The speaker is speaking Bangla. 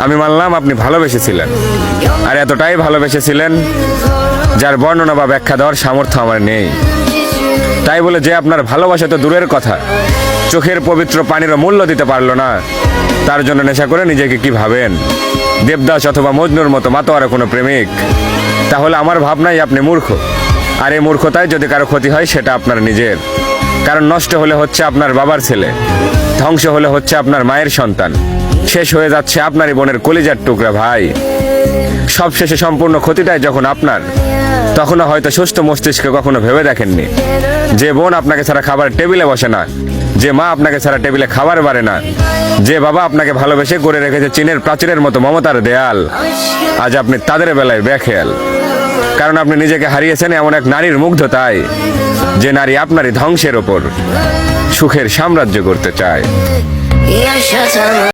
আমি মানলাম আপনি ভালোবেসেছিলেন, আর এতটাই ভালোবেসেছিলেন যার বর্ণনা বা ব্যাখ্যা দেওয়ার সামর্থ্য আমার নেই। তাই বলে যে আপনার ভালোবাসা তো দূরের কথা, চোখের পবিত্র পানিরও মূল্য দিতে পারলো না, তার জন্য নেশা করে নিজেকে কি ভাবেন দেবদাস অথবা মজনুর মতো মাতোয়ারা কোনো প্রেমিক? তাহলে আমার ভাবনাই আপনি মূর্খ, আর এই মূর্খতায় যদি কারো ক্ষতি হয় সেটা আপনার নিজের। কারণ নষ্ট হলে হচ্ছে আপনার বাবার ছেলে, ধ্বংস হলে হচ্ছে আপনার মায়ের সন্তান, শেষ হয়ে যাচ্ছে আপনারই বোনের কলিজার টুকরা ভাই। সবশেষে সম্পূর্ণ ক্ষতিটাই যখন আপনার, তখনও হয়তো সুস্থ মস্তিষ্কে কখনো ভেবে দেখেননি যে বোন আপনাকে ছাড়া খাবার টেবিলে বসে না, যে মা আপনাকে ছাড়া টেবিলে খাবার বাড়ে না, যে বাবা আপনাকে ভালোবেসে করে রেখেছে চীনের প্রাচীরের মতো মমতার দেয়াল, আজ আপনি তাদের বেলায় বেখেয়াল। কারণ আপনি নিজেকে হারিয়েছেন এমন এক নারীর মুগ্ধতায়, যে নারী আপনারই ধ্বংসের ওপর সুখের সাম্রাজ্য করতে চায়।